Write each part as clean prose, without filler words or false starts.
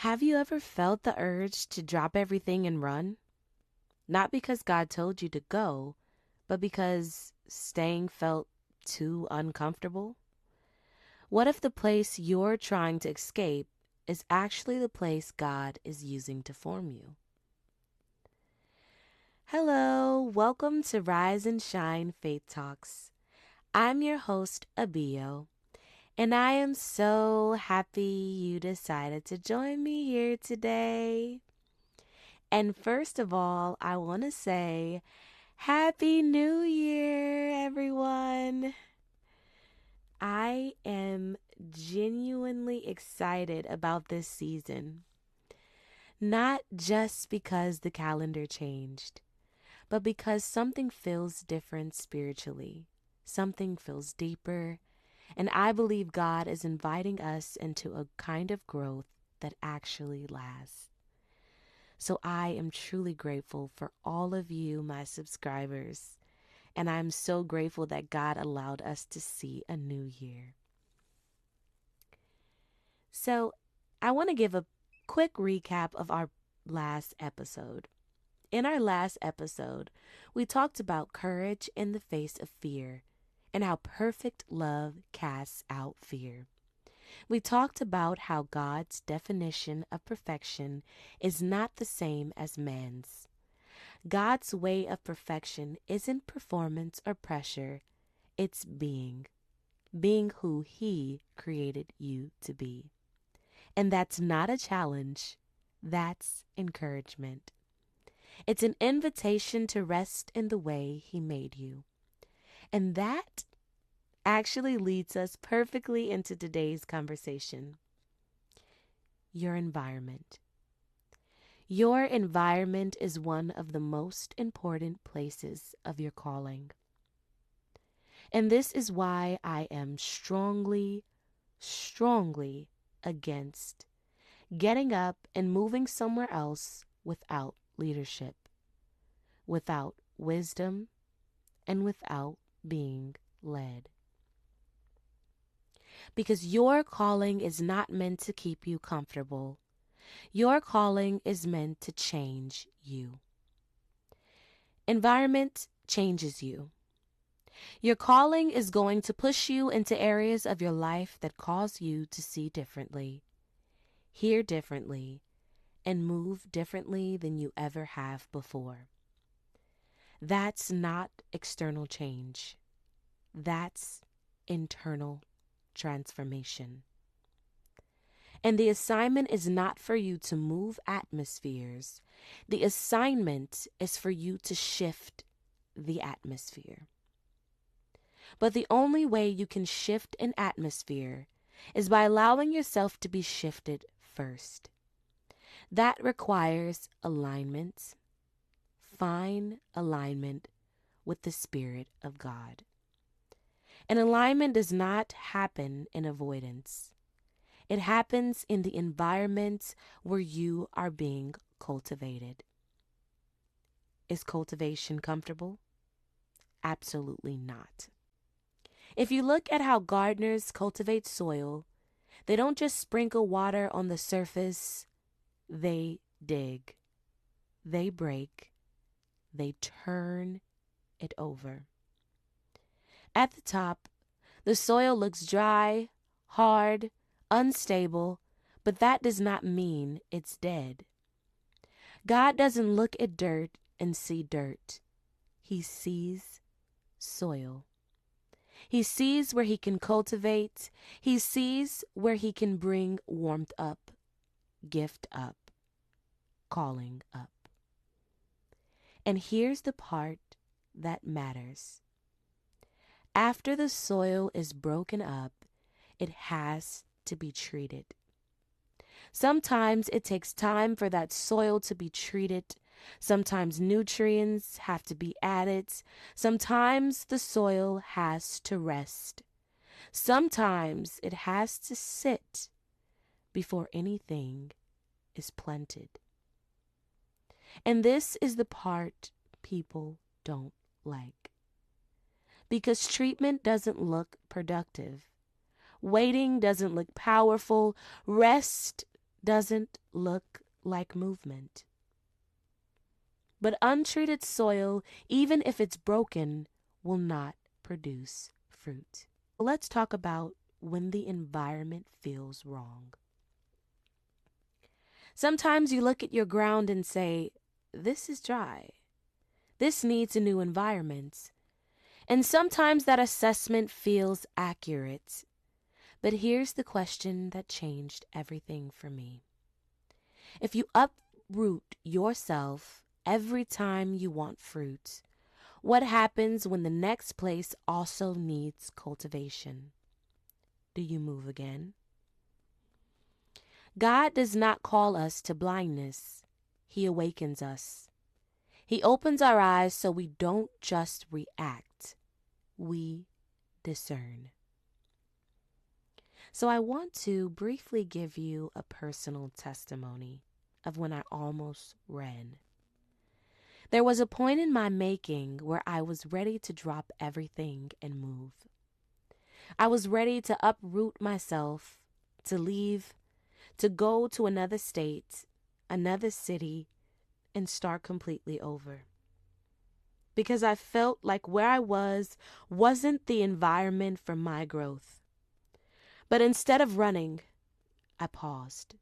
Have you ever felt the urge to drop everything and run? Not because God told you to go, but because staying felt too uncomfortable? What if the place you're trying to escape is actually the place God is using to form you? Hello, welcome to Rise and Shine Faith Talks. I'm your host, Abio, and I am so happy you decided to join me here today. And first of all, I want to say Happy New Year, everyone. I am genuinely excited about this season. Not just because the calendar changed, but because something feels different spiritually. Something feels deeper. And I believe God is inviting us into a kind of growth that actually lasts. So I am truly grateful for all of you, my subscribers, and I'm so grateful that God allowed us to see a new year. So I want to give a quick recap of our last episode. In our last episode, we talked about courage in the face of fear and how perfect love casts out fear. We talked about how God's definition of perfection is not the same as man's. God's way of perfection isn't performance or pressure, it's being who He created you to be. And that's not a challenge, that's encouragement. It's an invitation to rest in the way He made you. And that actually leads us perfectly into today's conversation. Your environment. Your environment is one of the most important places of your calling. And this is why I am strongly against getting up and moving somewhere else without leadership, without wisdom, and without being led. Because your calling is not meant to keep you comfortable. Your calling is meant to change you. Environment changes you. Your calling is going to push you into areas of your life that cause you to see differently, hear differently, and move differently than you ever have before. That's not external change. That's internal transformation. And the assignment is not for you to move atmospheres. The assignment is for you to shift the atmosphere. But the only way you can shift an atmosphere is by allowing yourself to be shifted first. That requires alignment, fine alignment with the Spirit of God. And alignment does not happen in avoidance. It happens in the environment where you are being cultivated. Is cultivation comfortable? Absolutely not. If you look at how gardeners cultivate soil, they don't just sprinkle water on the surface, they dig, they break, they turn it over. At the top, the soil looks dry, hard, unstable, but that does not mean it's dead. God doesn't look at dirt and see dirt. He sees soil. He sees where He can cultivate. He sees where He can bring warmth up, gift up, calling up. And here's the part that matters. After the soil is broken up, it has to be treated. Sometimes it takes time for that soil to be treated. Sometimes nutrients have to be added. Sometimes the soil has to rest. Sometimes it has to sit before anything is planted. And this is the part people don't like. Because treatment doesn't look productive. Waiting doesn't look powerful. Rest doesn't look like movement. But untreated soil, even if it's broken, will not produce fruit. Let's talk about when the environment feels wrong. Sometimes you look at your ground and say, this is dry. This needs a new environment. And sometimes that assessment feels accurate. But here's the question that changed everything for me. If you uproot yourself every time you want fruit, what happens when the next place also needs cultivation? Do you move again? God does not call us to blindness. He awakens us. He opens our eyes so we don't just react. We discern. So I want to briefly give you a personal testimony of when I almost ran. There was a point in my making where I was ready to drop everything and move. I was ready to uproot myself, to leave, to go to another state, another city, and start completely over. Because I felt like where I wasn't the environment for my growth. But instead of running, I paused.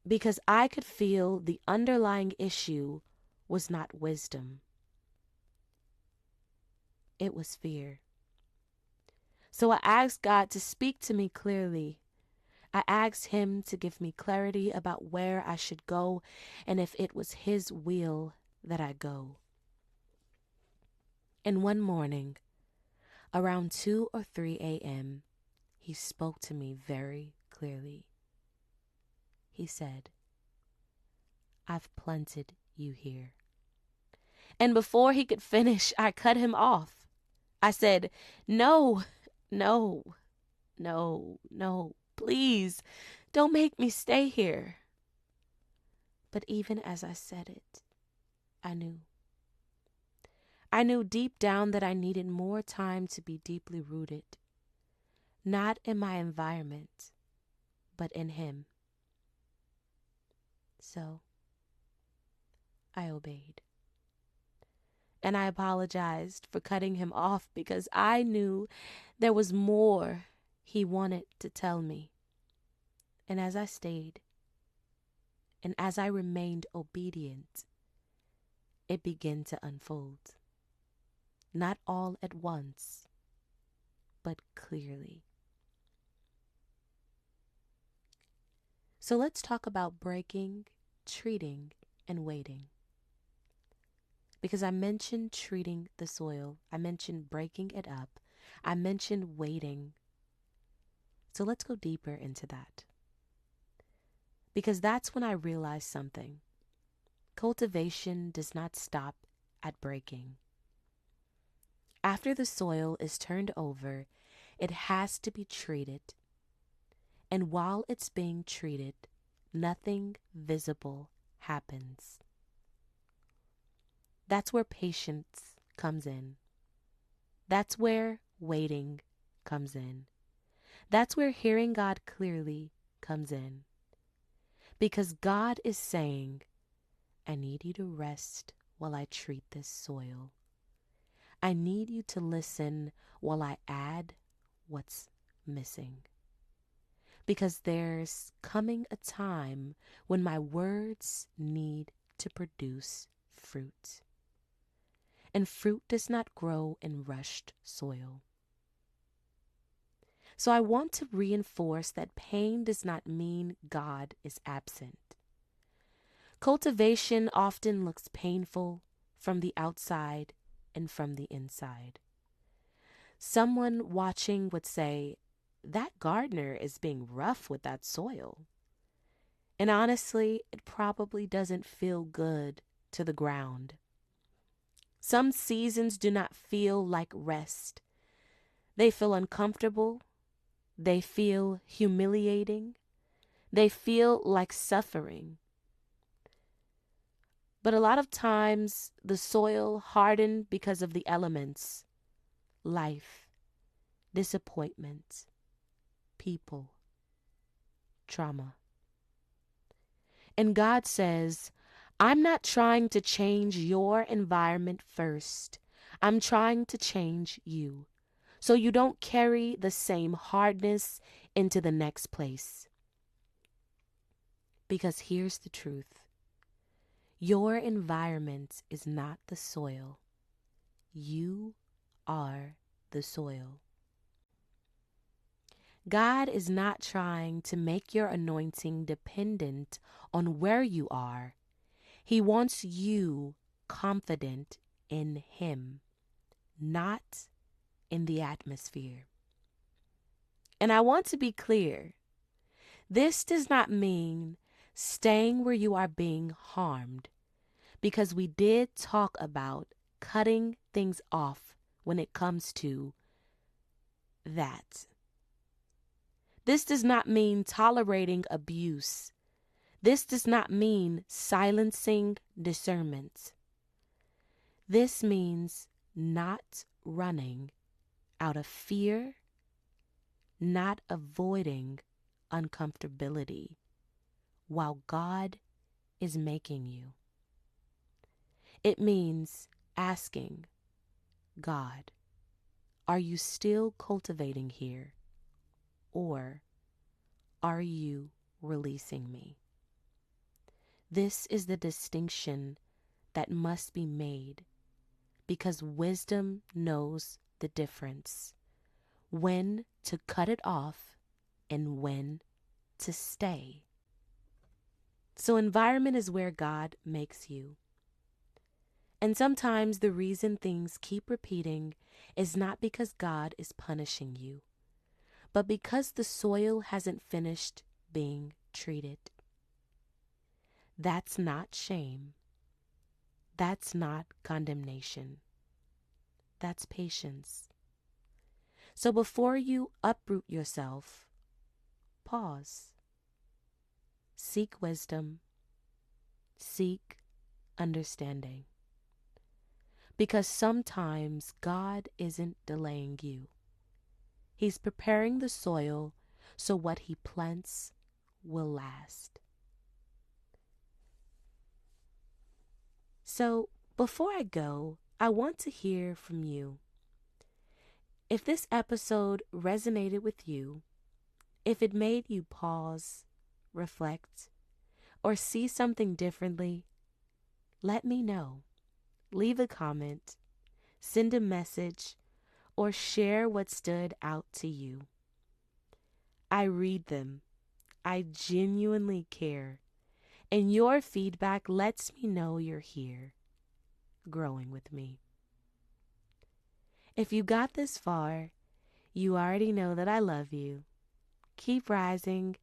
Because I could feel the underlying issue was not wisdom. It was fear. So I asked God to speak to me clearly. I asked Him to give me clarity about where I should go and if it was His will that I go. And one morning, around 2 or 3 a.m., He spoke to me very clearly. He said, I've planted you here. And before he could finish, I cut him off. I said, no, no, no, no, please, don't make me stay here. But even as I said it, I knew. I knew deep down that I needed more time to be deeply rooted, not in my environment, but in Him. So I obeyed. And I apologized for cutting him off because I knew there was more He wanted to tell me. And as I stayed, and as I remained obedient, it began to unfold. Not all at once, but clearly. So let's talk about breaking, treating, and waiting. Because I mentioned treating the soil, I mentioned breaking it up, I mentioned waiting. So let's go deeper into that. Because that's when I realized something. Cultivation does not stop at breaking. After the soil is turned over, it has to be treated. And while it's being treated, nothing visible happens. That's where patience comes in. That's where waiting comes in. That's where hearing God clearly comes in. Because God is saying, I need you to rest while I treat this soil. I need you to listen while I add what's missing. Because there's coming a time when my words need to produce fruit. And fruit does not grow in rushed soil. So I want to reinforce that pain does not mean God is absent. Cultivation often looks painful from the outside and from the inside. Someone watching would say, that gardener is being rough with that soil. And honestly, it probably doesn't feel good to the ground. Some seasons do not feel like rest. They feel uncomfortable. They feel humiliating. They feel like suffering. But a lot of times, the soil hardened because of the elements, life, disappointment, people, trauma. And God says, I'm not trying to change your environment first. I'm trying to change you so you don't carry the same hardness into the next place. Because here's the truth. Your environment is not the soil. You are the soil. God is not trying to make your anointing dependent on where you are. He wants you confident in Him, not in the atmosphere. And I want to be clear. This does not mean staying where you are being harmed, because we did talk about cutting things off when it comes to that. This does not mean tolerating abuse. This does not mean silencing discernment. This means not running out of fear, not avoiding uncomfortability while God is making you. It means asking God, are you still cultivating here, or are you releasing me? This is the distinction that must be made, because wisdom knows the difference when to cut it off and when to stay. So environment is where God makes you. And sometimes the reason things keep repeating is not because God is punishing you, but because the soil hasn't finished being treated. That's not shame. That's not condemnation. That's patience. So before you uproot yourself, pause. Seek wisdom. Seek understanding. Because sometimes God isn't delaying you. He's preparing the soil so what He plants will last. So before I go, I want to hear from you. If this episode resonated with you, if it made you pause, reflect, or see something differently, let me know. Leave a comment, send a message, or share what stood out to you. I read them. I genuinely care. And your feedback lets me know you're here, growing with me. If you got this far, you already know that I love you. Keep rising,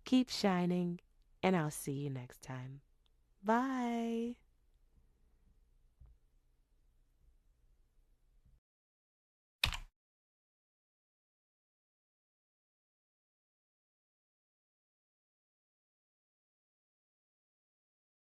keep shining, and I'll see you next time. Bye.